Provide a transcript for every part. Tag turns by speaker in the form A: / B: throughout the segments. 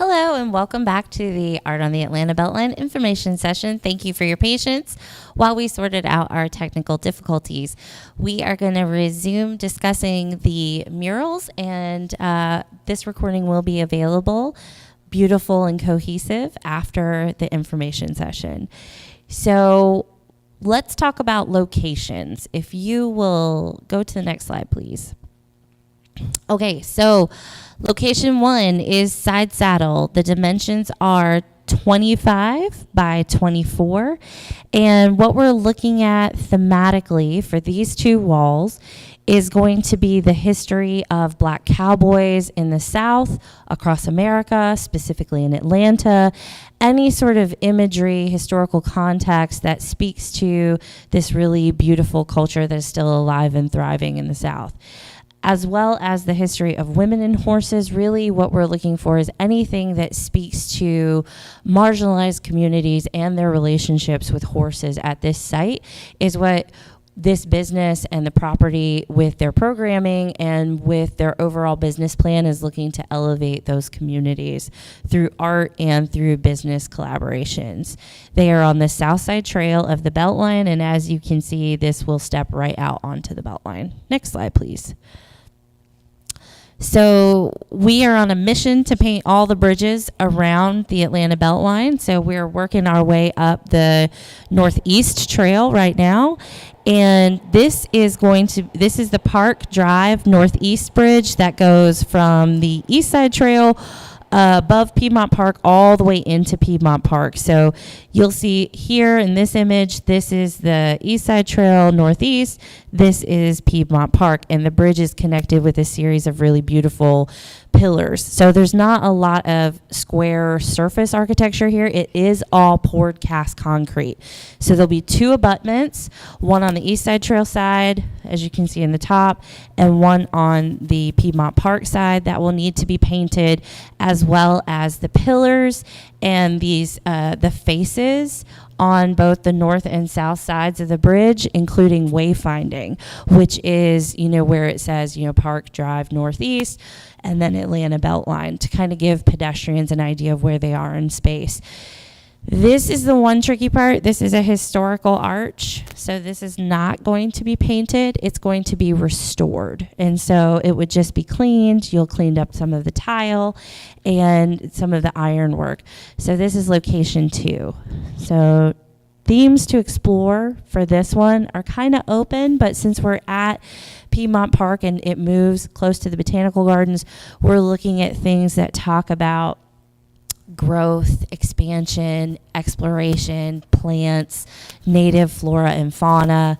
A: Hello and welcome back to the Art on the Atlanta BeltLine information session. Thank you for your patience while we sorted out our technical difficulties. We are going to resume discussing the murals, and this recording will be available beautiful and cohesive after the information session. So let's talk about locations. If you will go to the next slide, please. Okay, so location 1 is side saddle. The dimensions are 25 by 24. And what we're looking at thematically for these two walls is going to be the history of Black cowboys in the South, across America, specifically in Atlanta, any sort of imagery, historical context that speaks to this really beautiful culture that is still alive and thriving in the South, as well as the history of women and horses. Really what we're looking for is anything that speaks to marginalized communities and their relationships with horses at this site is what this business and the property with their programming and with their overall business plan is looking to elevate those communities through art and through business collaborations. They are on the south side trail of the BeltLine, and as you can see, this will step right out onto the BeltLine. Next slide, please. So we are on a mission to paint all the bridges around the Atlanta BeltLine. So we're working our way up the Northeast Trail right now. And this is the Park Drive Northeast Bridge that goes from the East Side Trail above Piedmont Park all the way into Piedmont Park. So you'll see here in this image, this is the East Side Trail Northeast. This is Piedmont Park, and the bridge is connected with a series of really beautiful pillars. So there's not a lot of square surface architecture here. It is all poured cast concrete. So there'll be two abutments, one on the East Side Trail side, as you can see in the top, and one on the Piedmont Park side that will need to be painted, as well as the pillars and these the faces on both the north and south sides of the bridge, including wayfinding, which is, where it says, Park Drive Northeast, and then Atlanta BeltLine, to kind of give pedestrians an idea of where they are in space. This is the one tricky part. This is a historical arch, so this is not going to be painted. It's going to be restored, and so it would just be cleaned. You'll cleaned up some of the tile and some of the ironwork. So this is location 2. So themes to explore for this one are kind of open, but since we're at Piedmont Park and it moves close to the botanical gardens, we're looking at things that talk about growth, expansion, exploration, plants, native flora and fauna,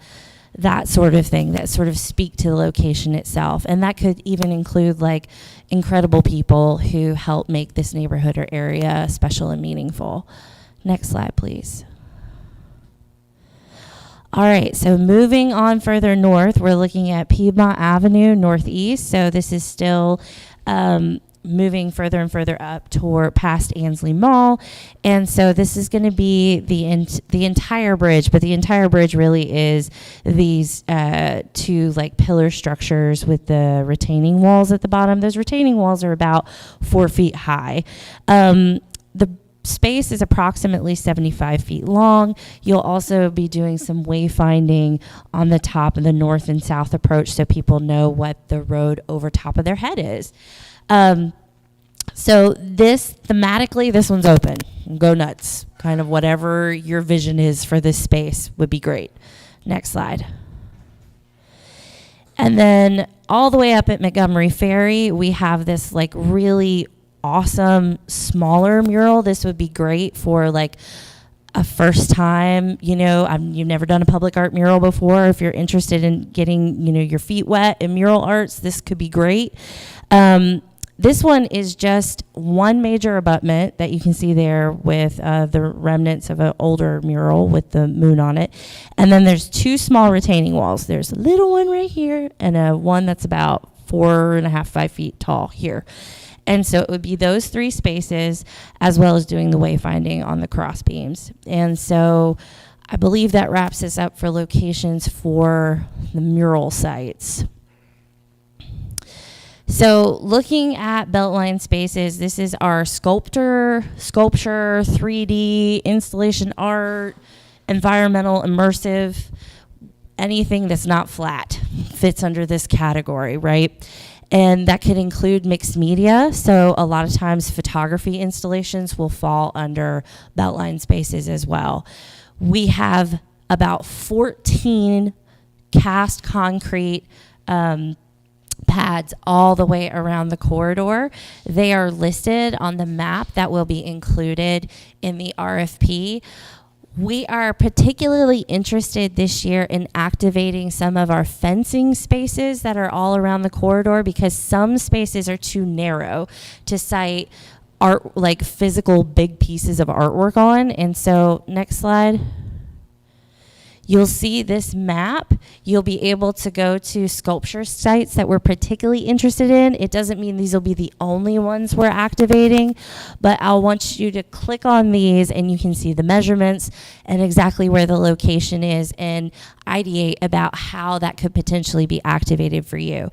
A: that sort of thing that sort of speak to the location itself. And that could even include like incredible people who help make this neighborhood or area special and meaningful. Next slide, please. All right, so moving on further north, we're looking at Piedmont Avenue Northeast. So this is still moving further and further up toward past Ansley Mall. And so this is going to be the entire bridge, but the entire bridge really is these two like pillar structures with the retaining walls at the bottom. Those retaining walls are about 4 feet high. The space is approximately 75 feet long. You'll also be doing some wayfinding on the top of the north and south approach so people know what the road over top of their head is. So thematically, this one's open. Go nuts. Kind of whatever your vision is for this space would be great. Next slide. And then all the way up at Montgomery Ferry, we have this like really awesome smaller mural. This would be great for like a first time, you've never done a public art mural before. If you're interested in getting, your feet wet in mural arts, this could be great. This one is just one major abutment that you can see there with the remnants of an older mural with the moon on it. And then there's 2 small retaining walls. There's a little one right here and one that's about 4.5, 5 feet tall here. And so it would be those 3 spaces as well as doing the wayfinding on the cross beams. And so I believe that wraps us up for locations for the mural sites. So looking at BeltLine spaces, this is our sculpture, 3D, installation art, environmental, immersive, anything that's not flat fits under this category, right? And that could include mixed media. So a lot of times photography installations will fall under BeltLine spaces as well. We have about 14 cast concrete pads all the way around the corridor. They are listed on the map that will be included in the RFP. We are particularly interested this year in activating some of our fencing spaces that are all around the corridor, because some spaces are too narrow to site art, like physical big pieces of artwork on. And so, next slide. You'll see this map. You'll be able to go to sculpture sites that we're particularly interested in. It doesn't mean these will be the only ones we're activating, but I'll want you to click on these and you can see the measurements and exactly where the location is and ideate about how that could potentially be activated for you.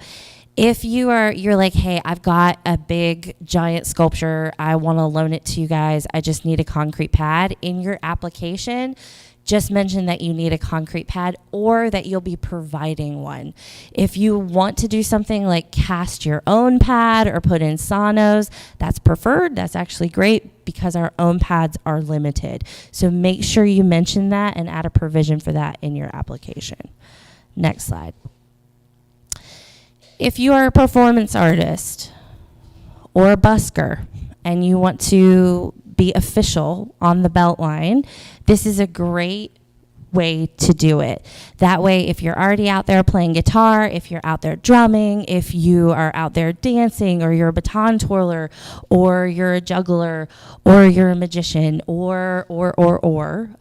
A: If you're like, hey, I've got a big giant sculpture, I want to loan it to you guys, I just need a concrete pad, in your application, just mention that you need a concrete pad or that you'll be providing one. If you want to do something like cast your own pad or put in sonos, that's preferred. That's actually great because our own pads are limited. So make sure you mention that and add a provision for that in your application. Next slide. If you are a performance artist or a busker and you want to be official on the BeltLine, this is a great way to do it. That way, if you're already out there playing guitar, if you're out there drumming, if you are out there dancing, or you're a baton twirler, or you're a juggler, or you're a magician, or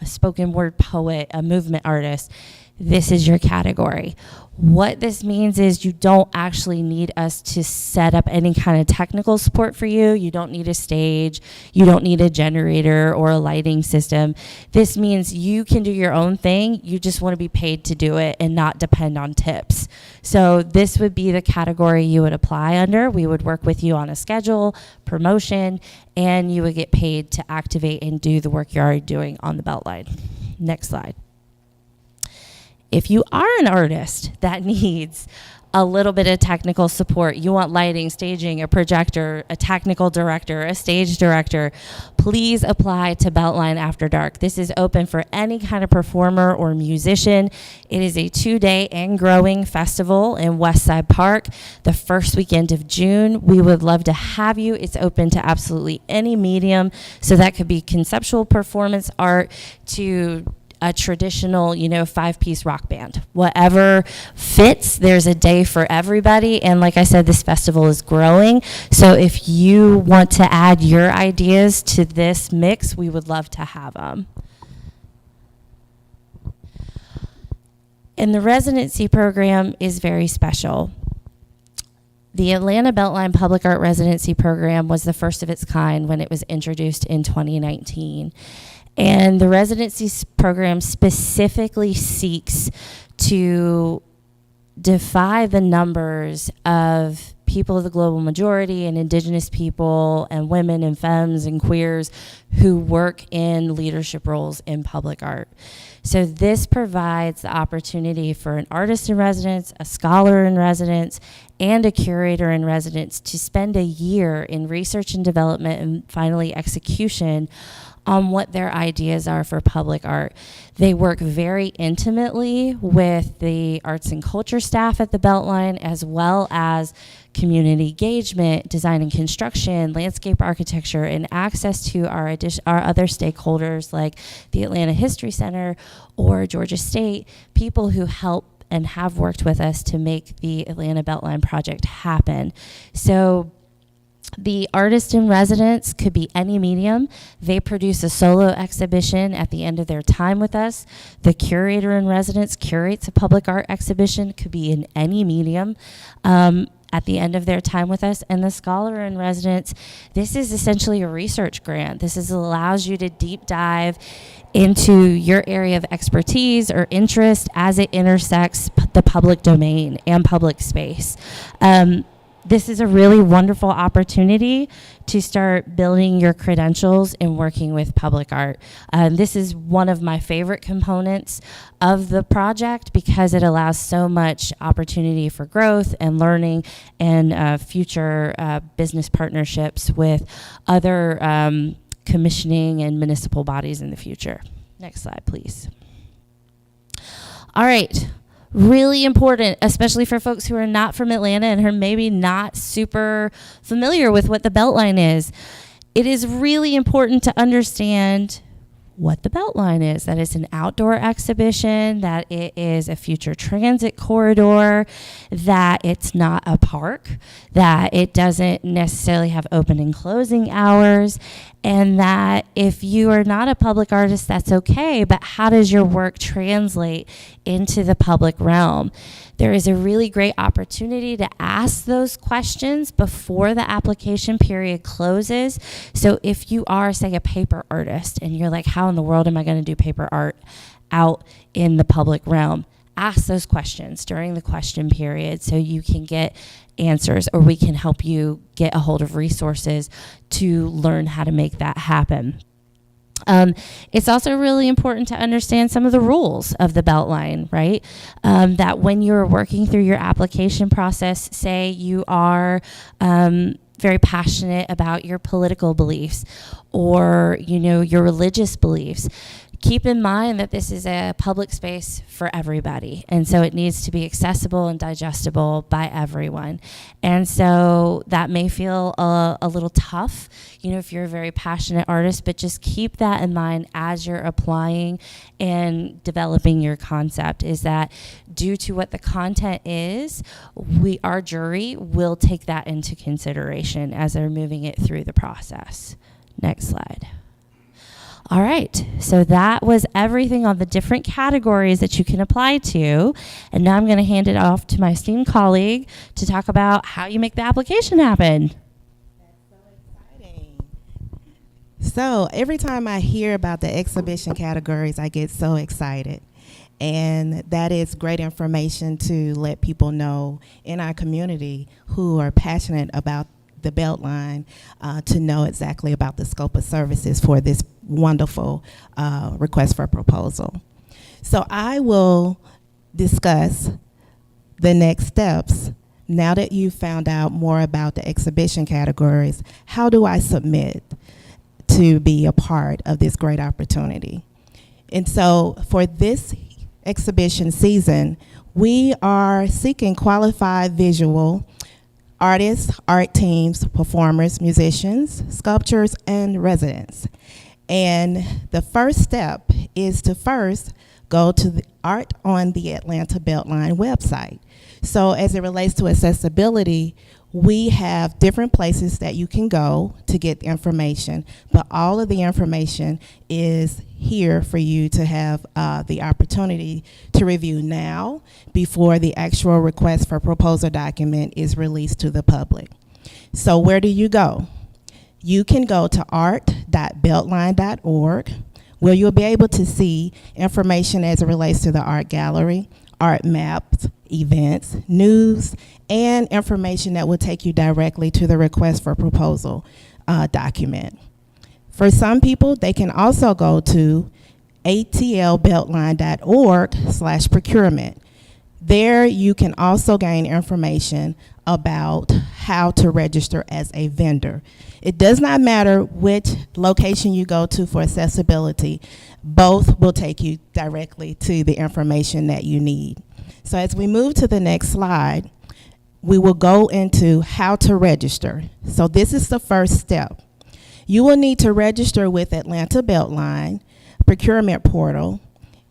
A: a spoken word poet, a movement artist, this is your category. What this means is you don't actually need us to set up any kind of technical support for you. You don't need a stage. You don't need a generator or a lighting system. This means you can do your own thing. You just want to be paid to do it and not depend on tips. So this would be the category you would apply under. We would work with you on a schedule, promotion, and you would get paid to activate and do the work you're already doing on the BeltLine. Next slide. If you are an artist that needs a little bit of technical support, you want lighting, staging, a projector, a technical director, a stage director, please apply to BeltLine After Dark. This is open for any kind of performer or musician. It is a 2-day and growing festival in Westside Park the first weekend of June. We would love to have you. It's open to absolutely any medium. So that could be conceptual performance art to a traditional, 5-piece rock band. Whatever fits, there's a day for everybody. And like I said, this festival is growing. So if you want to add your ideas to this mix, we would love to have them. And the residency program is very special. The Atlanta BeltLine Public Art Residency Program was the first of its kind when it was introduced in 2019. And the residency program specifically seeks to defy the numbers of people of the global majority and indigenous people and women and femmes and queers who work in leadership roles in public art. So this provides the opportunity for an artist in residence, a scholar in residence, and a curator in residence to spend a year in research and development and finally execution on what their ideas are for public art. They work very intimately with the arts and culture staff at the BeltLine, as well as community engagement, design and construction, landscape architecture, and access to our other stakeholders like the Atlanta History Center or Georgia State, people who help and have worked with us to make the Atlanta BeltLine project happen. So the artist in residence could be any medium. They produce a solo exhibition at the end of their time with us. The curator in residence curates a public art exhibition, could be in any medium at the end of their time with us. And the scholar in residence, this is essentially a research grant. This allows you to deep dive into your area of expertise or interest as it intersects the public domain and public space. this is a really wonderful opportunity to start building your credentials and working with public art. This is one of my favorite components of the project because it allows so much opportunity for growth and learning and future business partnerships with other commissioning and municipal bodies in the future. Next slide, please. All right. Really important, especially for folks who are not from Atlanta and who are maybe not super familiar with what the BeltLine is. It is really important to understand what the BeltLine is, that it's an outdoor exhibition, that it is a future transit corridor, that it's not a park, that it doesn't necessarily have open and closing hours, and that if you are not a public artist, that's okay, but how does your work translate into the public realm? There is a really great opportunity to ask those questions before the application period closes. So if you are, say, a paper artist and you're like, how in the world am I going to do paper art out in the public realm? Ask those questions during the question period so you can get answers, or we can help you get a hold of resources to learn how to make that happen. It's also really important to understand some of the rules of the BeltLine, right? That when you're working through your application process, say you are very passionate about your political beliefs or, your religious beliefs, keep in mind that this is a public space for everybody. And so it needs to be accessible and digestible by everyone. And so that may feel a little tough, if you're a very passionate artist, but just keep that in mind as you're applying and developing your concept, is that due to what the content is, our jury will take that into consideration as they're moving it through the process. Next slide. All right, so that was everything on the different categories that you can apply to. And now I'm going to hand it off to my esteemed colleague to talk about how you make the application happen.
B: That's so exciting. So every time I hear about the exhibition categories, I get so excited. And that is great information to let people know in our community who are passionate about the BeltLine to know exactly about the scope of services for this wonderful request for proposal. So I will discuss the next steps. Now that you've found out more about the exhibition categories, how do I submit to be a part of this great opportunity? And so for this exhibition season, we are seeking qualified visual artists, art teams, performers, musicians, sculptors, and residents. And the first step is to first go to the Art on the Atlanta BeltLine website. So as it relates to accessibility, we have different places that you can go to get information, but all of the information is here for you to have the opportunity to review now before the actual request for proposal document is released to the public. So where do you go? You can go to art.beltline.org, where you'll be able to see information as it relates to the art gallery, art maps, events, news, and information that will take you directly to the request for proposal document. For some people, they can also go to atlbeltline.org/procurement. There you can also gain information about how to register as a vendor. It does not matter which location you go to for accessibility, both will take you directly to the information that you need. So as we move to the next slide, we will go into how to register. So this is the first step. You will need to register with Atlanta BeltLine procurement portal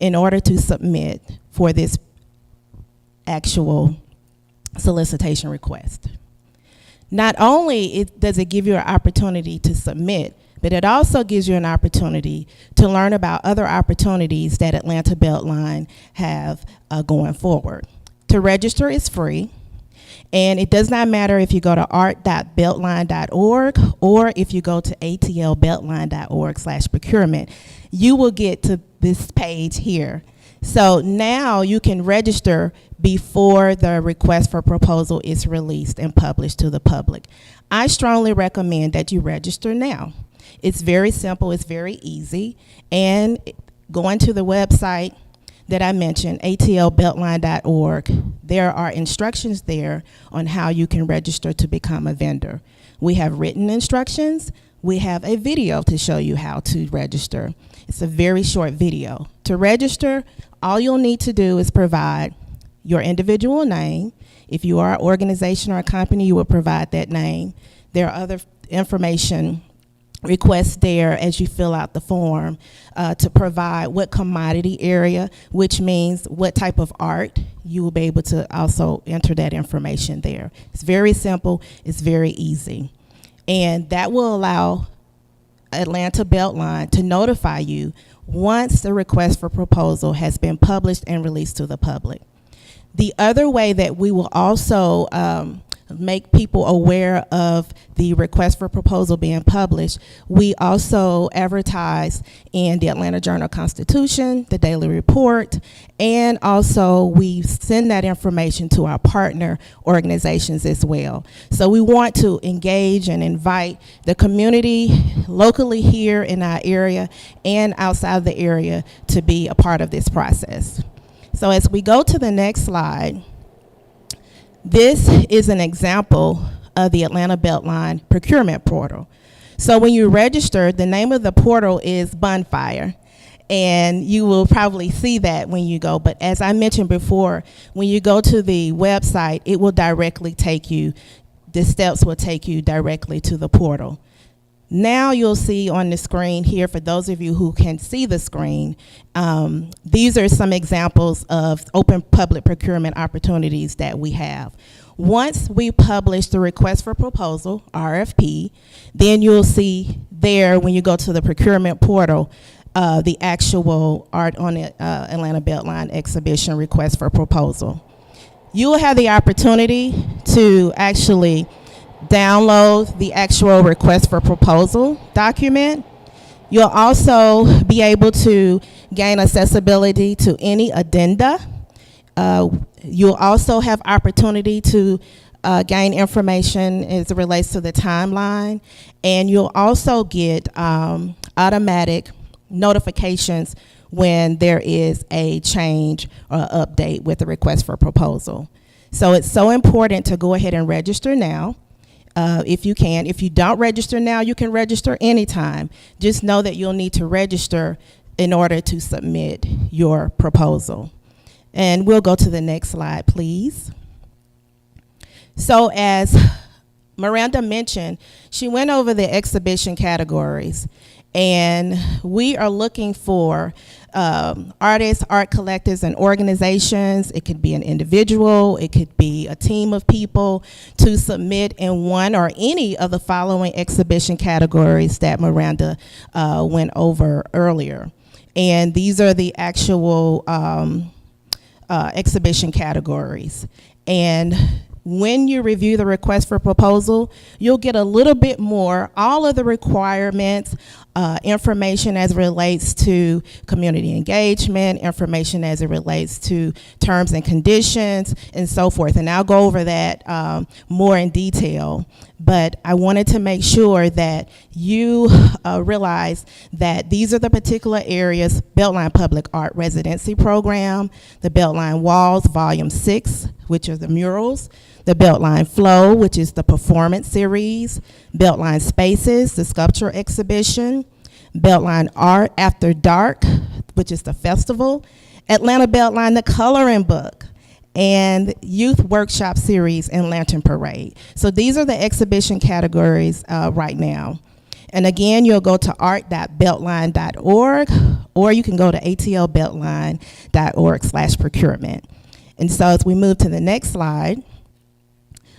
B: in order to submit for this actual solicitation request. Not only does it give you an opportunity to submit, but it also gives you an opportunity to learn about other opportunities that Atlanta BeltLine have going forward. To register is free, and it does not matter if you go to art.beltline.org or if you go to atlbeltline.org/procurement. You will get to this page here So now you can register before the request for proposal is released and published to the public. I strongly recommend that you register now. It's very simple, it's very easy, and going to the website that I mentioned, atlbeltline.org, there are instructions there on how you can register to become a vendor. We have written instructions. We have a video to show you how to register. It's a very short video. To register, all you'll need to do is provide your individual name. If you are an organization or a company, you will provide that name. There are other information requests there as you fill out the form to provide what commodity area, which means what type of art. You will be able to also enter that information there. It's very simple, it's very easy. And that will allow Atlanta BeltLine to notify you once the request for proposal has been published and released to the public. The other way that we will also make people aware of the request for proposal being published, we also advertise in the Atlanta Journal-Constitution, the Daily Report, and also we send that information to our partner organizations as well. So we want to engage and invite the community locally here in our area and outside the area to be a part of this process. So as we go to the next slide, this is an example of the Atlanta BeltLine procurement portal. So when you register, the name of the portal is Bonfire, and you will probably see that when you go. But as I mentioned before, when you go to the website, it will directly take you, the steps will take you directly to the portal. Now you'll see on the screen here, for those of you who can see the screen, these are some examples of open public procurement opportunities that we have. Once we publish the request for proposal, RFP, then you'll see there when you go to the procurement portal, the actual art on the Atlanta BeltLine exhibition request for proposal. You will have the opportunity to actually download the actual request for proposal document. You'll also be able to gain accessibility to any addenda. You'll also have opportunity to gain information as it relates to the timeline, and you'll also get automatic notifications when there is a change or update with the request for proposal. So it's so important to go ahead and register now. If you can. If you don't register now, you can register anytime. Just know that you'll need to register in order to submit your proposal. And we'll go to the next slide, please. So as Miranda mentioned, she went over the exhibition categories, and we are looking for artists, art collectives, and organizations. It could be an individual, it could be a team of people to submit in one or any of the following exhibition categories that Miranda went over earlier. And these are the actual exhibition categories. And when you review the request for proposal, you'll get a little bit more, all of the requirements, information as it relates to community engagement, information as it relates to terms and conditions, and so forth. And I'll go over that more in detail. But I wanted to make sure that you realize that these are the particular areas: BeltLine Public Art Residency Program, the BeltLine Walls Volume 6, which are the murals, the BeltLine Flow, which is the performance series, BeltLine Spaces, the sculpture exhibition, BeltLine Art After Dark, which is the festival, Atlanta BeltLine, the coloring book, and youth workshop series and lantern parade. So these are the exhibition categories right now. And again, you'll go to art.beltline.org, or you can go to atlbeltline.org/procurement. And so as we move to the next slide,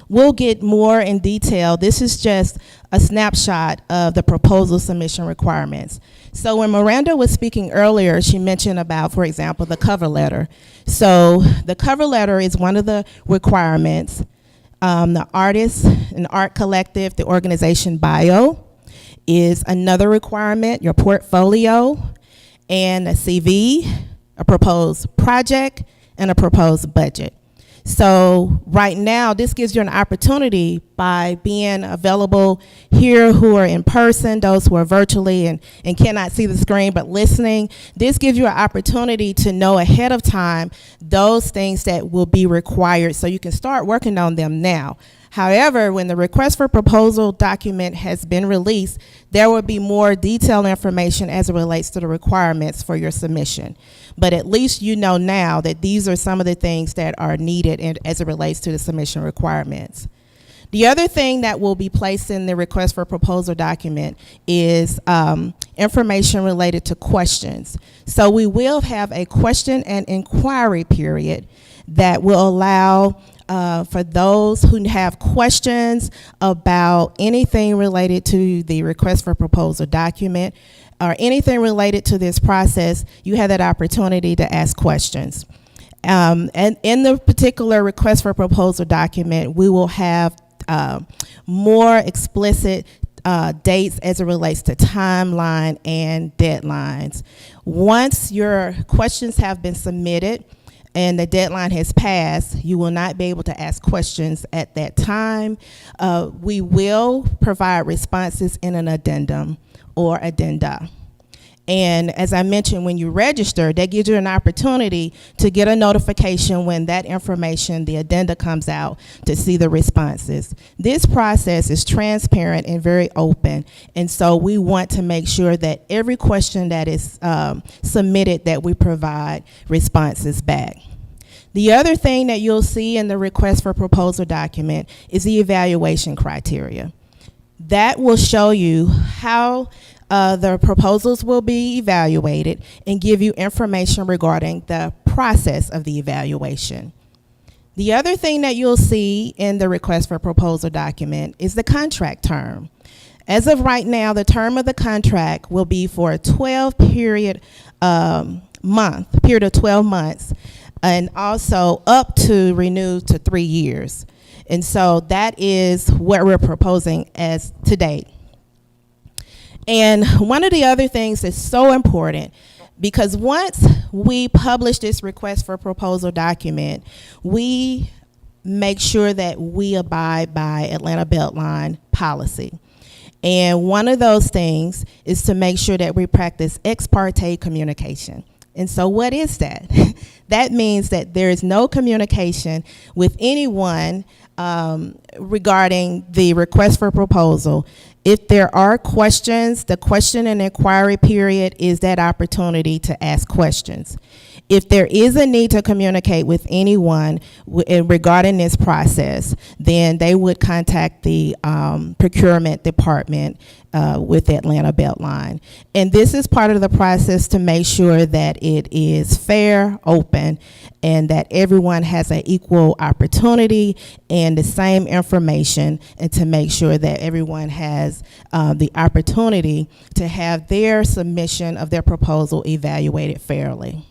B: we'll get more in detail. This is just a snapshot of the proposal submission requirements. So when Miranda was speaking earlier, she mentioned about, for example, the cover letter. So the cover letter is one of the requirements. The artist and art collective, the organization bio is another requirement, your portfolio, and a CV, a proposed project, and a proposed budget. So right now, this gives you an opportunity by being available here who are in person, those who are virtually and cannot see the screen but listening. This gives you an opportunity to know ahead of time those things that will be required so you can start working on them now. However, when the request for proposal document has been released, there will be more detailed information as it relates to the requirements for your submission. But at least you know now that these are some of the things that are needed as it relates to the submission requirements. The other thing that will be placed in the request for proposal document is information related to questions. So we will have a question and inquiry period that will allow for those who have questions about anything related to the request for proposal document or anything related to this process, you have that opportunity to ask questions. And in the particular request for proposal document, we will have more explicit dates as it relates to timeline and deadlines. Once your questions have been submitted and the deadline has passed, you will not be able to ask questions at that time. We will provide responses in an addendum or addenda. And as I mentioned, when you register, that gives you an opportunity to get a notification when that information, the addenda, comes out to see the responses. This process is transparent and very open, and so we want to make sure that every question that is submitted, that we provide responses back. The other thing that you'll see in the request for proposal document is the evaluation criteria. That will show you how the proposals will be evaluated and give you information regarding the process of the evaluation. The other thing that you'll see in the request for proposal document is the contract term. As of right now, the term of the contract will be for a 12 period of 12 months, and also up to renew to 3 years. And so that is what we're proposing as to date. And one of the other things that's so important, because once we publish this request for proposal document, we make sure that we abide by Atlanta BeltLine policy. And one of those things is to make sure that we practice ex parte communication. And so what is that? That means that there is no communication with anyone regarding the request for proposal. If there are questions, the question and inquiry period is that opportunity to ask questions. If there is a need to communicate with anyone regarding this process, then they would contact the procurement department with Atlanta BeltLine. And this is part of the process to make sure that it is fair, open, and that everyone has an equal opportunity and the same information, and to make sure that everyone has the opportunity to have their submission of their proposal evaluated fairly.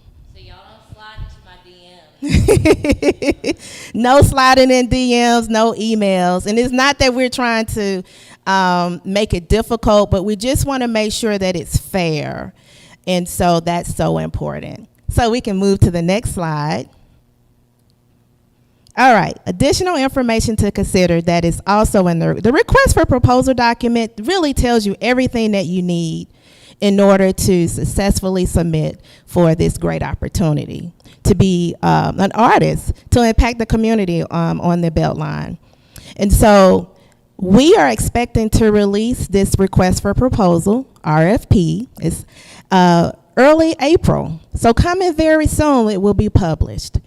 B: No sliding in DMs, no emails. And it's not that we're trying to make it difficult, but we just want to make sure that it's fair. And so that's so important. So we can move to the next slide. All right, additional information to consider that is also in the request for proposal document really tells you everything that you need in order to successfully submit for this great opportunity to be an artist, to impact the community on the BeltLine. And so we are expecting to release this request for proposal, RFP, is early April. So coming very soon, it will be published.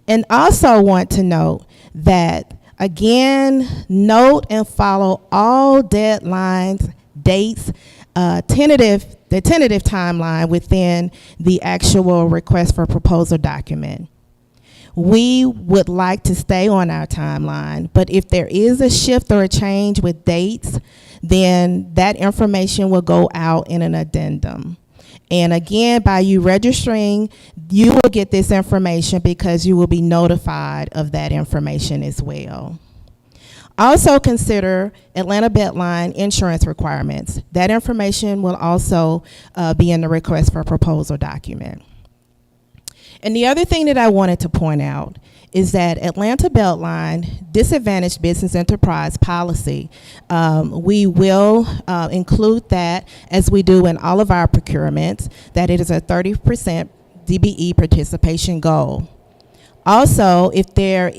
B: And also want to note that, again, note and follow all deadlines, dates, the tentative timeline within the actual request for proposal document. We would like to stay on our timeline, but if there is a shift or a change with dates, then that information will go out in an addendum. And again, by you registering, you will get this information because you will be notified of that information as well. Also consider Atlanta BeltLine insurance requirements. That information will also be in the request for proposal document. And the other thing that I wanted to point out is that Atlanta BeltLine disadvantaged business enterprise policy. We will include that, as we do in all of our procurements, that it is a 30% DBE participation goal. Also, if there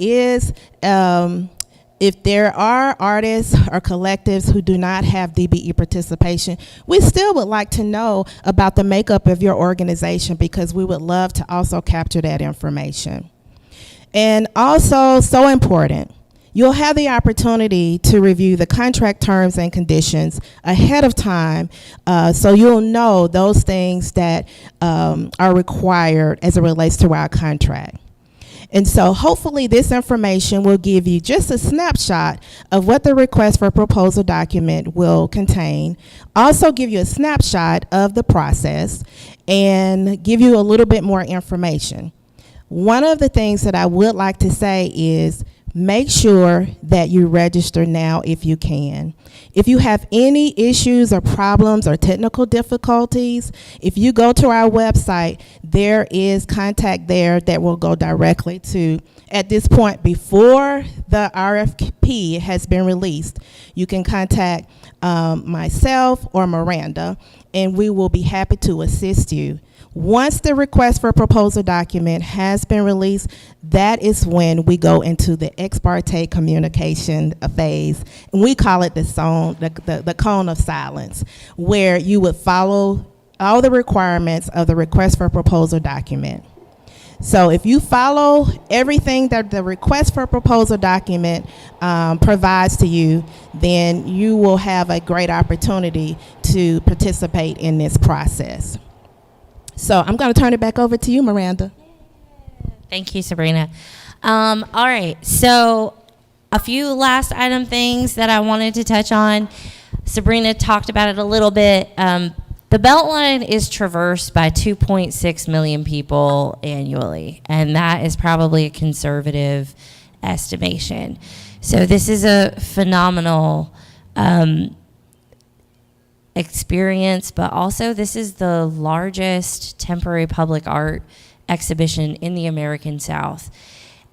B: are artists or collectives who do not have DBE participation, we still would like to know about the makeup of your organization, because we would love to also capture that information. And also, so important, you'll have the opportunity to review the contract terms and conditions ahead of time, so you'll know those things that are required as it relates to our contract. And so hopefully this information will give you just a snapshot of what the request for proposal document will contain, also give you a snapshot of the process, and give you a little bit more information. One of the things that I would like to say is make sure that you register now if you can. If you have any issues or problems or technical difficulties, if you go to our website, there is contact there that will go directly to, at this point, before the RFP has been released, you can contact myself or Miranda, and we will be happy to assist you. Once the request for proposal document has been released, that is when we go into the ex parte communication phase, and we call it the cone of silence, where you would follow all the requirements of the request for proposal document. So if you follow everything that the request for proposal document provides to you, then you will have a great opportunity to participate in this process. So I'm going to turn it back over to you, Miranda.
A: Thank you, Sabrina. All right, so a few last item things that I wanted to touch on. Sabrina talked about it a little bit. The BeltLine is traversed by 2.6 million people annually, and that is probably a conservative estimation. So this is a phenomenal experience, but also this is the largest temporary public art exhibition in the American South.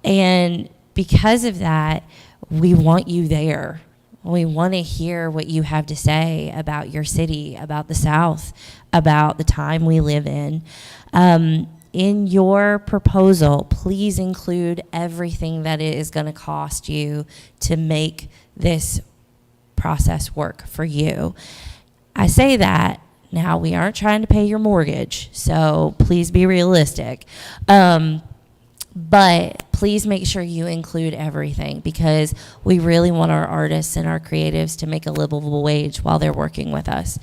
A: And because of that, we want you there. We want to hear what you have to say about your city, about the South, about the time we live in. In your proposal, please include everything that it is going to cost you to make this process work for you. I say that, now we aren't trying to pay your mortgage, so please be realistic. But please make sure you include everything, because we really want our artists and our creatives to make a livable wage while they're working with us.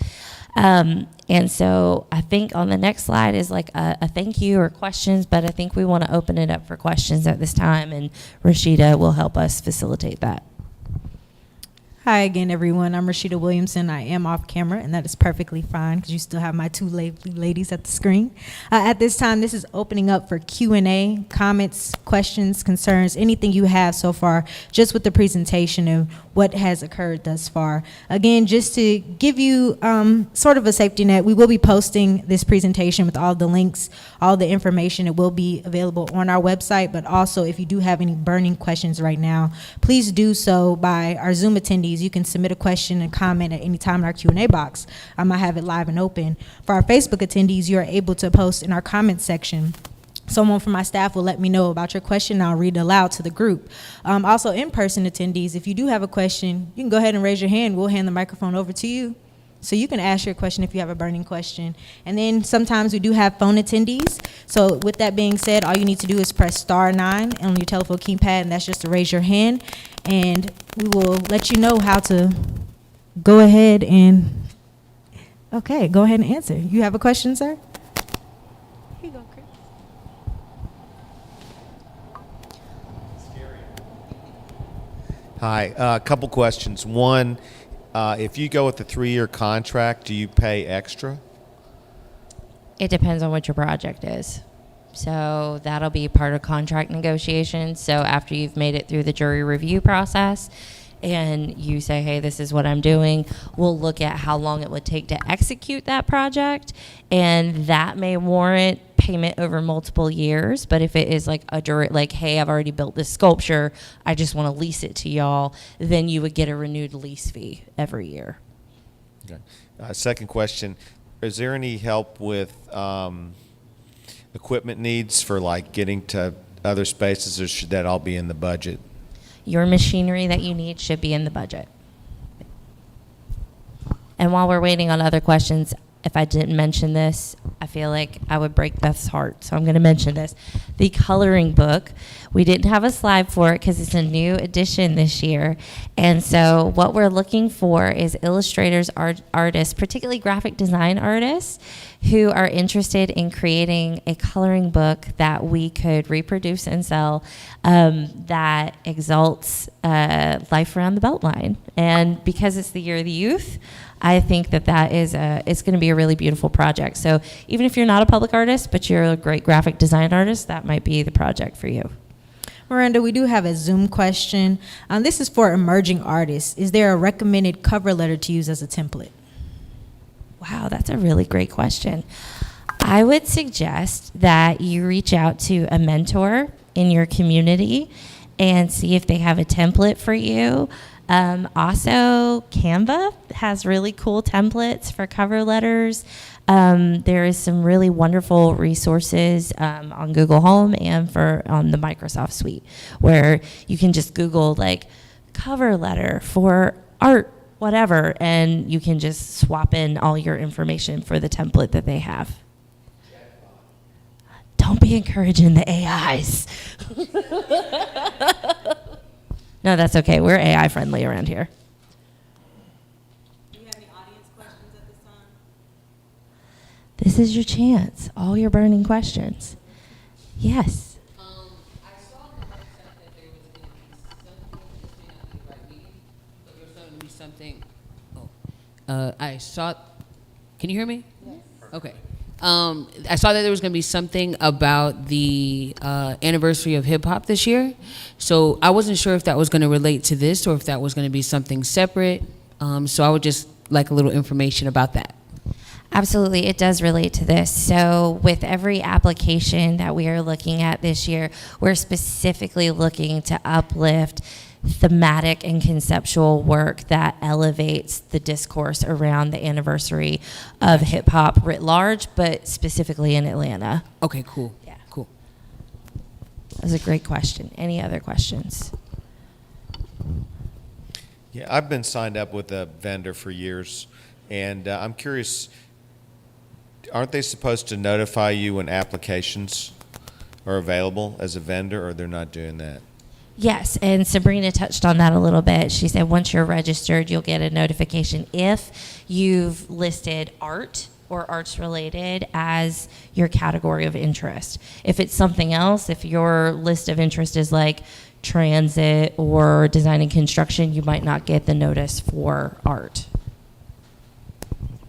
A: And so I think on the next slide is like a thank you or questions, but I think we want to open it up for questions at this time, and Rashida will help us facilitate that.
C: Hi again, everyone. I'm Rashida Williamson. I am off camera, and that is perfectly fine because you still have my two ladies at the screen. At this time, this is opening up for Q&A, comments, questions, concerns, anything you have so far, just with the presentation of what has occurred thus far. Again, just to give you sort of a safety net, we will be posting this presentation with all the links, all the information. It will be available on our website, but also if you do have any burning questions right now, please do so by our Zoom attendees. You can submit a question and comment at any time in our Q&A box. I might have it live and open. For our Facebook attendees, you are able to post in our comments section. Someone from my staff will let me know about your question, and I'll read it aloud to the group. Also, in-person attendees, if you do have a question, you can go ahead and raise your hand. We'll hand the microphone over to you, so you can ask your question if you have a burning question. And then sometimes we do have phone attendees. So with that being said, all you need to do is press *9 on your telephone keypad, and that's just to raise your hand. And we will let you know how to go ahead and, go ahead and answer. You have a question, sir? Here you go, Chris.
D: Hi, a couple questions. One, if you go with a 3-year contract, do you pay extra?
A: It depends on what your project is. So that'll be part of contract negotiations. So after you've made it through the jury review process and you say, hey, this is what I'm doing, we'll look at how long it would take to execute that project, and that may warrant payment over multiple years. But if it is like like, hey, I've already built this sculpture, I just want to lease it to y'all, then you would get a renewed lease fee every year.
D: Okay. Second question, is there any help with equipment needs for like getting to other spaces, or should that all be in the budget?
A: Your machinery that you need should be in the budget. And while we're waiting on other questions, if I didn't mention this, I feel like I would break Beth's heart. So I'm going to mention this. The coloring book, we didn't have a slide for it because it's a new edition this year. And so what we're looking for is illustrators, artists, particularly graphic design artists, who are interested in creating a coloring book that we could reproduce and sell, that exalts life around the BeltLine. And because it's the year of the youth, I think that is it's going to be a really beautiful project. So even if you're not a public artist, but you're a great graphic design artist, that might be the project for you.
C: Miranda, we do have a Zoom question. This is for emerging artists. Is there a recommended cover letter to use as a template?
A: Wow, that's a really great question. I would suggest that you reach out to a mentor in your community and see if they have a template for you. Also, Canva has really cool templates for cover letters. There is some really wonderful resources on Google Home and on the Microsoft Suite, where you can just Google like cover letter for art, whatever, and you can just swap in all your information for the template that they have. Don't be encouraging the AIs. No, that's okay. We're AI friendly around here.
C: Do you have any audience questions at this time?
A: This is your chance. All your burning questions. Yes.
E: I saw on the website that there was going to be something, this may not be the right meeting, but there was going to be something. I saw, can you hear me? Yes. Okay. I saw that there was going to be something about the anniversary of hip hop this year. So I wasn't sure if that was going to relate to this or if that was going to be something separate. So I would just like a little information about that.
A: Absolutely, it does relate to this. So with every application that we are looking at this year, we're specifically looking to uplift thematic and conceptual work that elevates the discourse around the anniversary of hip hop writ large, but specifically in Atlanta.
E: Okay, cool.
A: Yeah.
E: Cool.
A: That was a great question. Any other questions?
D: Yeah, I've been signed up with a vendor for years, and I'm curious, aren't they supposed to notify you when applications are available as a vendor, or they're not doing that?
A: Yes, and Sabrina touched on that a little bit. She said once you're registered, you'll get a notification if you've listed art or arts related as your category of interest. If it's something else, if your list of interest is like transit or design and construction, you might not get the notice for art.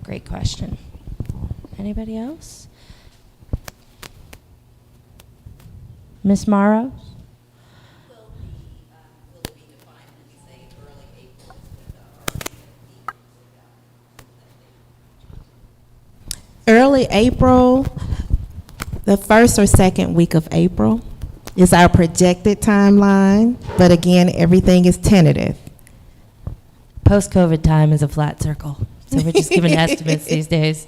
A: Great question. Anybody else? Miss Morrow?
B: Early April, the first or second week of April is our projected timeline, but again, everything is tentative.
A: Post-COVID time is a flat circle, so we're just giving estimates these days.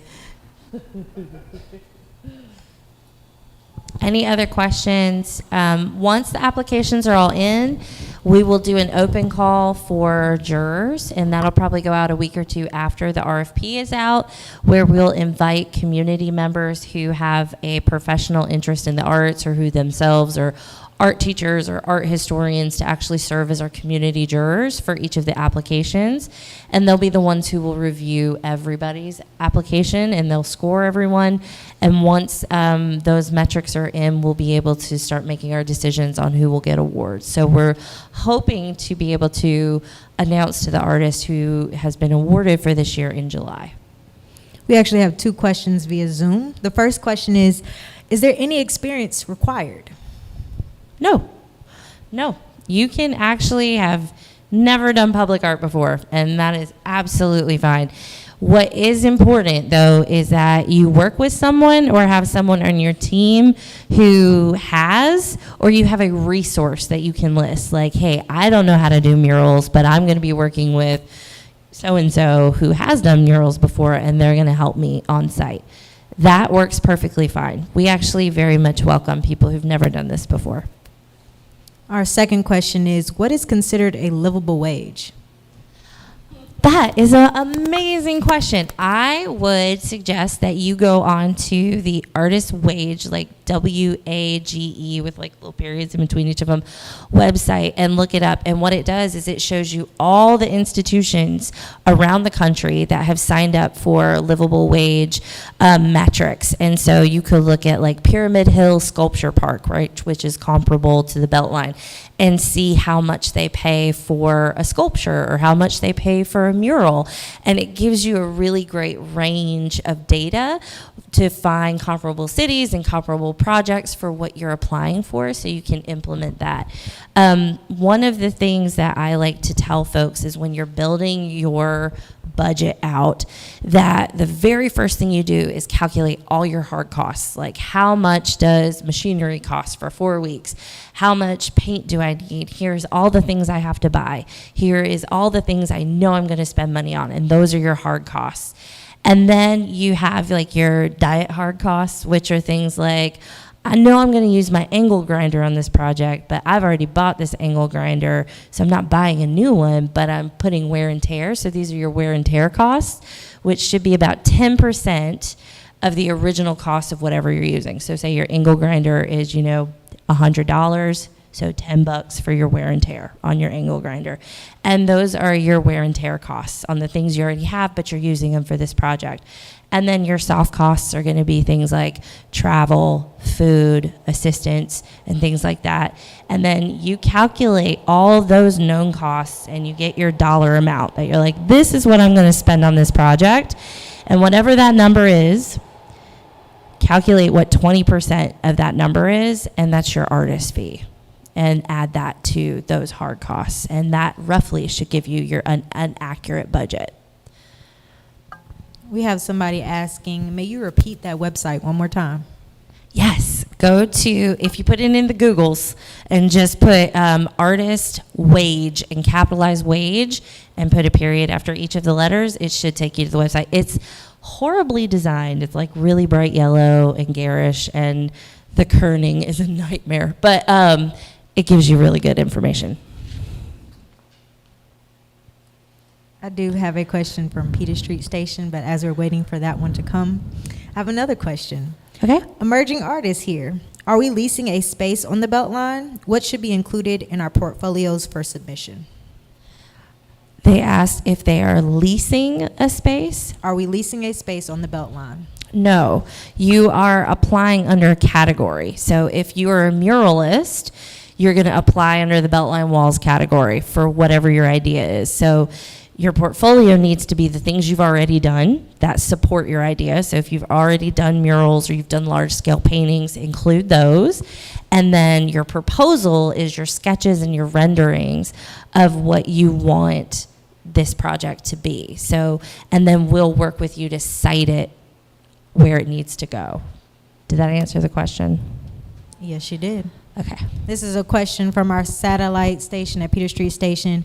A: Any other questions? Once the applications are all in, we will do an open call for jurors, and that'll probably go out a week or two after the RFP is out, where we'll invite community members who have a professional interest in the arts or who themselves are art teachers or art historians to actually serve as our community jurors for each of the applications. And they'll be the ones who will review everybody's application, and they'll score everyone. And once those metrics are in, we'll be able to start making our decisions on who will get awards. So we're hoping to be able to announce to the artist who has been awarded for this year in July.
C: We actually have two questions via Zoom. The first question is there any experience required?
A: No. You can actually have never done public art before, and that is absolutely fine. What is important, though, is that you work with someone or have someone on your team who has, or you have a resource that you can list. Like, hey, I don't know how to do murals, but I'm going to be working with so-and-so who has done murals before, and they're going to help me on site. That works perfectly fine. We actually very much welcome people who've never done this before.
C: Our second question is, what is considered a livable wage?
A: That is an amazing question. I would suggest that you go on to the artist wage, like WAGE with like little periods in between each of them, website, and look it up. And what it does is it shows you all the institutions around the country that have signed up for livable wage metrics. And so you could look at like Pyramid Hill Sculpture Park, right, which is comparable to the BeltLine, and see how much they pay for a sculpture or how much they pay for a mural. And it gives you a really great range of data to find comparable cities and comparable projects for what you're applying for, so you can implement that. One of the things that I like to tell folks is when you're building your budget out, that the very first thing you do is calculate all your hard costs. Like, how much does machinery cost for 4 weeks? How much paint do I need? Here's all the things I have to buy. Here is all the things I know I'm going to spend money on, and those are your hard costs. And then you have like your diet hard costs, which are things like, I know I'm going to use my angle grinder on this project, but I've already bought this angle grinder, so I'm not buying a new one, but I'm putting wear and tear. So these are your wear and tear costs, which should be about 10% of the original cost of whatever you're using. So say your angle grinder is, $100. So $10 for your wear and tear on your angle grinder. And those are your wear and tear costs on the things you already have, but you're using them for this project. And then your soft costs are going to be things like travel, food, assistance, and things like that. And then you calculate all those known costs and you get your dollar amount that you're like, this is what I'm going to spend on this project. And whatever that number is, calculate what 20% of that number is, and that's your artist fee. And add that to those hard costs. And that roughly should give you an accurate budget.
C: We have somebody asking, may you repeat that website one more time?
A: Yes, go to, if you put it in the Googles and just put artist wage and capitalize wage and put a period after each of the letters, it should take you to the website. It's horribly designed. It's like really bright yellow and garish, and the kerning is a nightmare. But it gives you really good information.
C: I do have a question from Peter Street Station, but as we're waiting for that one to come, I have another question.
A: Okay.
C: Emerging artists here. Are we leasing a space on the BeltLine? What should be included in our portfolios for submission?
A: They asked if they are leasing a space.
C: Are we leasing a space on the BeltLine?
A: No, you are applying under a category. So if you are a muralist, you're going to apply under the BeltLine Walls category for whatever your idea is. So your portfolio needs to be the things you've already done that support your idea. So if you've already done murals or you've done large scale paintings, include those. And then your proposal is your sketches and your renderings of what you want this project to be. So, and then we'll work with you to cite it where it needs to go. Did that answer the question?
C: Yes, you did.
A: Okay.
C: This is a question from our satellite station at Peter Street Station.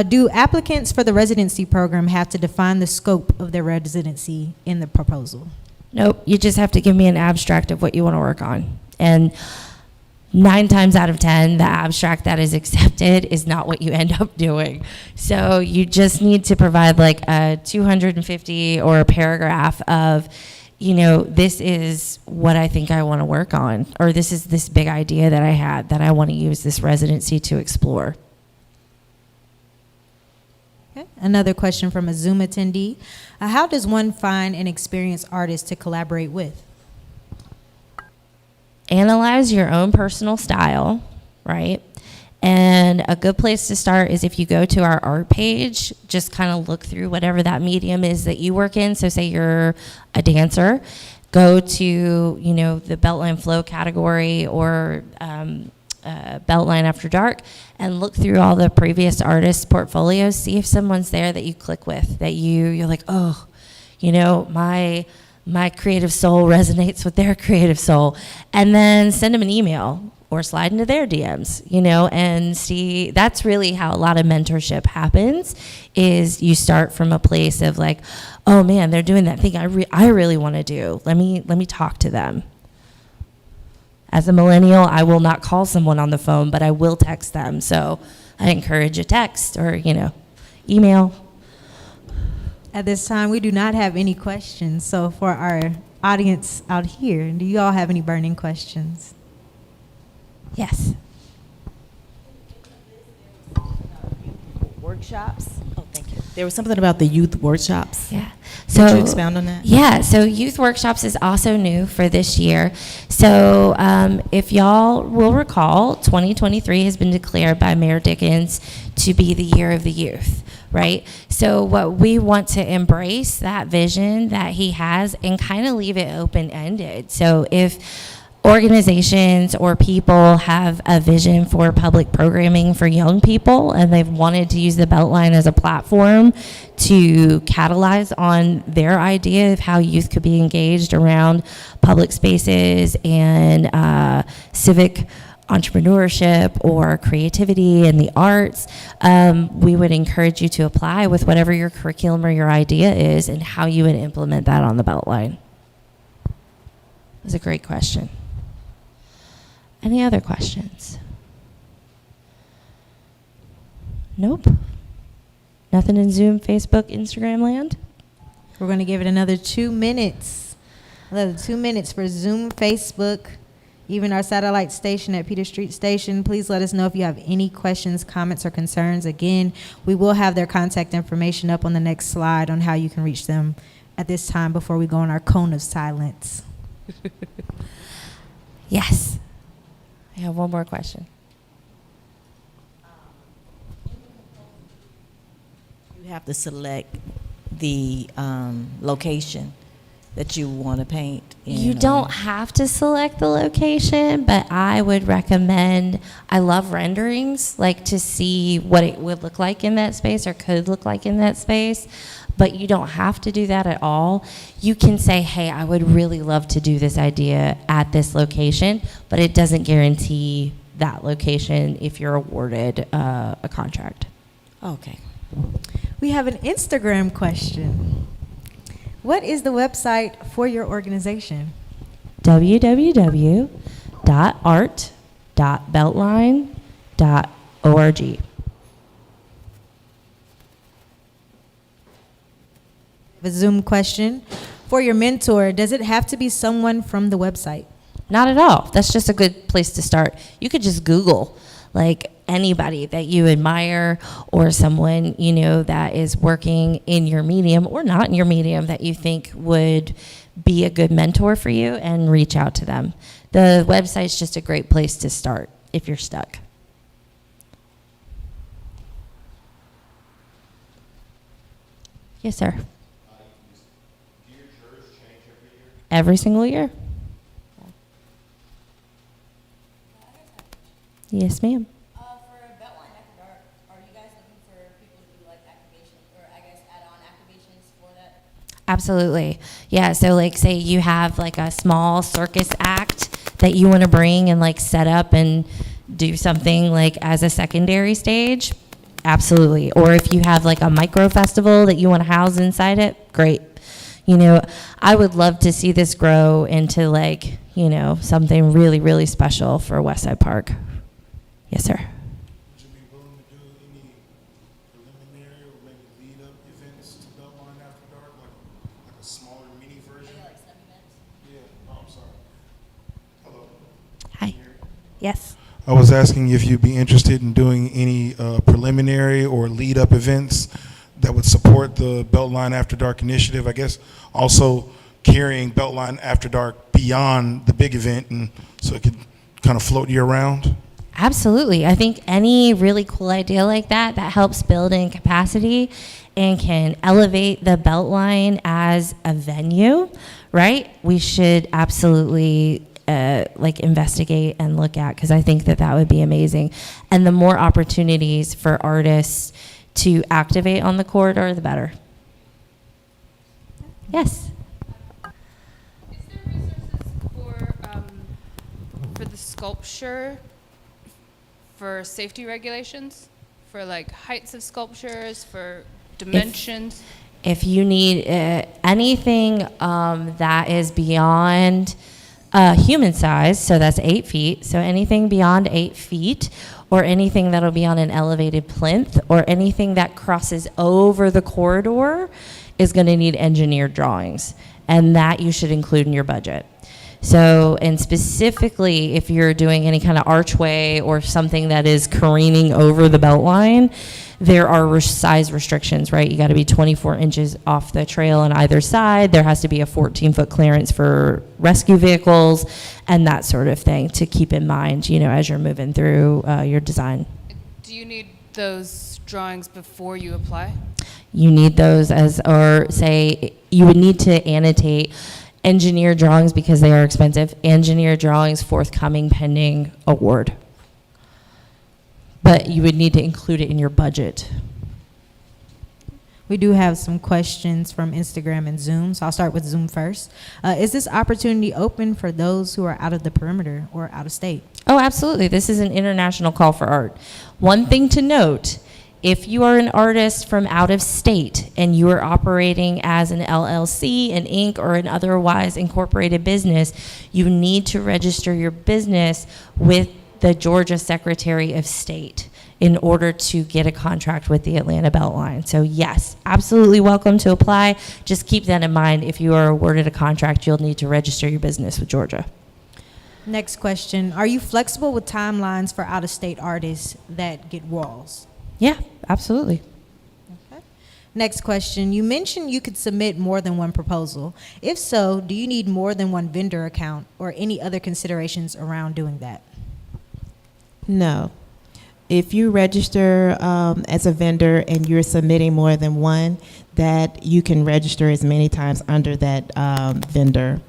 C: Do applicants for the residency program have to define the scope of their residency in the proposal?
A: Nope. You just have to give me an abstract of what you want to work on. And 9 times out of 10, the abstract that is accepted is not what you end up doing. So you just need to provide like a 250 or a paragraph of, this is what I think I want to work on, or this is this big idea that I had that I want to use this residency to explore.
C: Okay. Another question from a Zoom attendee. How does one find an experienced artist to collaborate with?
A: Analyze your own personal style, right? And a good place to start is if you go to our art page, just kind of look through whatever that medium is that you work in. So say you're a dancer, go to, the BeltLine Flow category or BeltLine After Dark and look through all the previous artists' portfolios. See if someone's there that you click with, that you're like, oh, my creative soul resonates with their creative soul, and then send them an email or slide into their DMs, and see. That's really how a lot of mentorship happens, is you start from a place of like, oh man, they're doing that thing I really want to do. Let me talk to them. As a millennial, I will not call someone on the phone, but I will text them. So I encourage a text or, email.
C: At this time, we do not have any questions. So for our audience out here, do you all have any burning questions?
A: Yes.
F: Workshops. Oh, thank you. There was something about the youth workshops.
A: Yeah.
F: Could you expound on that?
A: Yeah. So youth workshops is also new for this year. So if y'all will recall, 2023 has been declared by Mayor Dickens to be the year of the youth, right? So what we want to embrace that vision that he has and kind of leave it open-ended. So if organizations or people have a vision for public programming for young people and they've wanted to use the BeltLine as a platform to catalyze on their idea of how youth could be engaged around public spaces and civic entrepreneurship or creativity and the arts, we would encourage you to apply with whatever your curriculum or your idea is and how you would implement that on the BeltLine. That's a great question. Any other questions? Nope. Nothing in Zoom, Facebook, Instagram land?
C: We're going to give it another 2 minutes. Another 2 minutes for Zoom, Facebook, even our satellite station at Peter Street Station. Please let us know if you have any questions, comments, or concerns. Again, we will have their contact information up on the next slide on how you can reach them at this time before we go on our cone of silence.
A: Yes. I have one more question.
F: You have to select the location that you want to paint in.
A: You don't have to select the location, but I would recommend, I love renderings, like to see what it would look like in that space or could look like in that space. But you don't have to do that at all. You can say, hey, I would really love to do this idea at this location, but it doesn't guarantee that location if you're awarded a contract.
F: Okay.
C: We have an Instagram question. What is the website for your organization?
A: www.art.beltline.org.
C: A Zoom question. For your mentor, does it have to be someone from the website?
A: Not at all. That's just a good place to start. You could just Google like anybody that you admire or someone, that is working in your medium or not in your medium that you think would be a good mentor for you and reach out to them. The website's just a great place to start if you're stuck. Yes, sir. Every single year. Yes, ma'am.
G: For BeltLine After Dark, are you guys looking for people to do like activation or add-on activations for that?
A: Absolutely. Yeah, so like say you have like a small circus act that you want to bring and like set up and do something like as a secondary stage, absolutely. Or if you have like a micro festival that you want to house inside it, great. I would love to see this grow into like, something really, really special for Westside Park. Yes, sir.
H: Would you be willing to do any preliminary or maybe lead-up events to BeltLine After Dark, like a smaller mini version?
G: Like some events?
H: Yeah. Oh, I'm sorry. Hello.
A: Hi. Yes.
H: I was asking if you'd be interested in doing any preliminary or lead-up events that would support the BeltLine After Dark initiative. I guess also carrying BeltLine After Dark beyond the big event, and so it could kind of float year round.
A: Absolutely. I think any really cool idea like that helps build in capacity and can elevate the BeltLine as a venue, right? We should absolutely investigate and look at, because I think that would be amazing. And the more opportunities for artists to activate on the corridor, the better. Yes.
I: Is there resources for the sculpture for safety regulations, for like heights of sculptures, for dimensions?
A: If you need anything that is beyond human size, so that's 8 feet, so anything beyond 8 feet, or anything that'll be on an elevated plinth, or anything that crosses over the corridor is going to need engineered drawings, and that you should include in your budget. So, and specifically if you're doing any kind of archway or something that is careening over the belt line, there are size restrictions, right? You got to be 24 inches off the trail on either side. There has to be a 14-foot clearance for rescue vehicles and that sort of thing to keep in mind, you know, as you're moving through your design.
I: Do you need those drawings before you apply?
A: You need those as, or say, you would need to annotate engineer drawings because they are expensive. Engineer drawings forthcoming pending award. But you would need to include it in your budget.
C: We do have some questions from Instagram and Zoom, so I'll start with Zoom first. Is this opportunity open for those who are out of the perimeter or out of state?
A: Oh, absolutely. This is an international call for art. One thing to note, if you are an artist from out of state and you are operating as an LLC, an Inc., or an otherwise incorporated business, you need to register your business with the Georgia Secretary of State in order to get a contract with the Atlanta BeltLine. So yes, absolutely welcome to apply. Just keep that in mind. If you are awarded a contract, you'll need to register your business with Georgia.
C: Next question. Are you flexible with timelines for out-of-state artists that get walls?
A: Yeah, absolutely.
C: Okay. Next question. You mentioned you could submit more than one proposal. If so, do you need more than one vendor account or any other considerations around doing that?
B: No. If you register as a vendor and you're submitting more than one, that you can register as many times under that vendor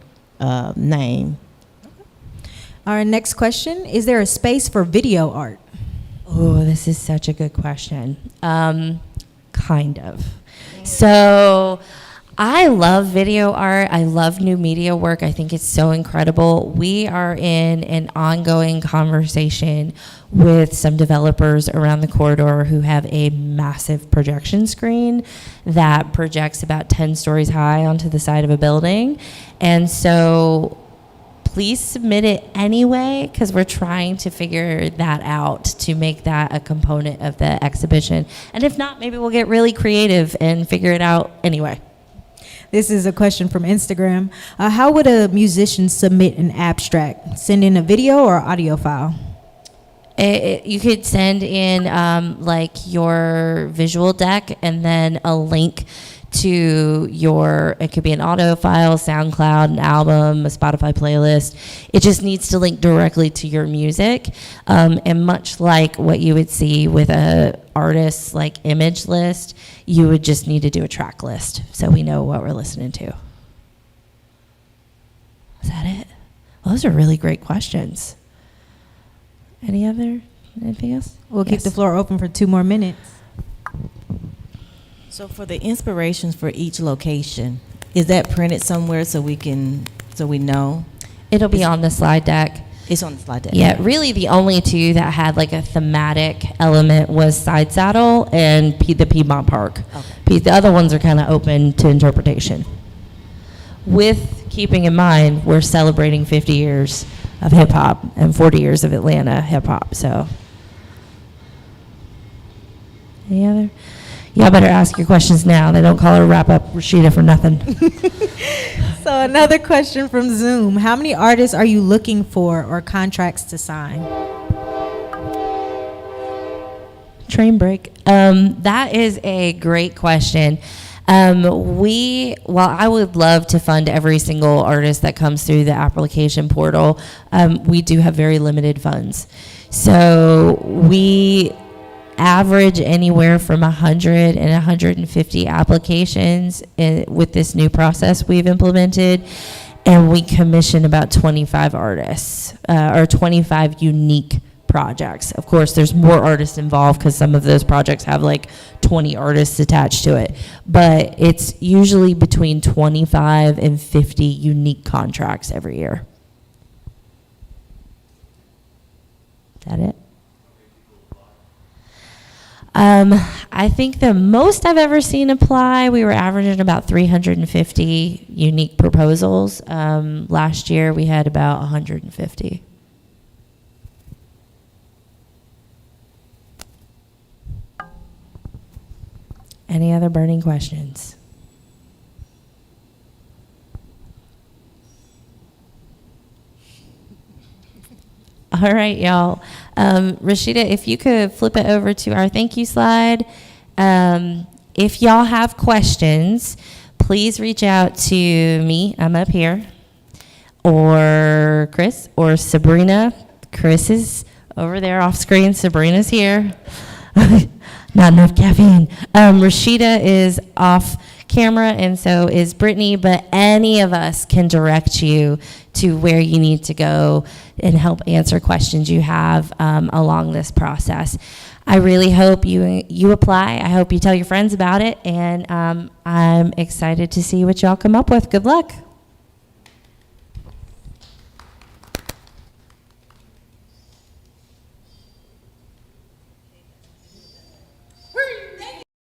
B: name.
C: Our next question. Is there a space for video art?
A: Oh, this is such a good question. Kind of. So I love video art. I love new media work. I think it's so incredible. We are in an ongoing conversation with some developers around the corridor who have a massive projection screen that projects about 10 stories high onto the side of a building. And so please submit it anyway, because we're trying to figure that out to make that a component of the exhibition. And if not, maybe we'll get really creative and figure it out anyway.
C: This is a question from Instagram. How would a musician submit an abstract? Send in a video or audio file?
A: You could send in like your visual deck and then a link to your, it could be an audio file, SoundCloud, an album, a Spotify playlist. It just needs to link directly to your music. And much like what you would see with a artist's like image list, you would just need to do a track list so we know what we're listening to. Is that it? Well, those are really great questions. Anything else?
C: We'll keep the floor open for 2 more minutes.
F: So for the inspirations for each location, is that printed somewhere so we know?
A: It'll be on the slide deck.
F: It's on the slide deck.
A: Yeah, really the only two that had like a thematic element was Side Saddle and the Piedmont Park.
F: Okay.
A: The other ones are kind of open to interpretation. With keeping in mind, we're celebrating 50 years of hip hop and 40 years of Atlanta hip hop, so. Any other? Y'all better ask your questions now. They don't call her wrap up Rashida for nothing.
C: So another question from Zoom. How many artists are you looking for or contracts to sign?
A: Train break. That is a great question. While I would love to fund every single artist that comes through the application portal, we do have very limited funds. So we average anywhere from 100 and 150 applications with this new process we've implemented, and we commission about 25 artists or 25 unique projects. Of course, there's more artists involved because some of those projects have like 20 artists attached to it, but it's usually between 25 and 50 unique contracts every year. Is that it? I think the most I've ever seen apply, we were averaging about 350 unique proposals. Last year we had about 150. Any other burning questions? All right, y'all. Rashida, if you could flip it over to our thank you slide. If y'all have questions, please reach out to me. I'm up here. Or Chris or Sabrina. Chris is over there off screen. Sabrina's here. Not enough caffeine. Rashida is off camera, and so is Brittany, but any of us can direct you to where you need to go and help answer questions you have along this process. I really hope you apply. I hope you tell your friends about it, and I'm excited to see what y'all come up with. Good luck.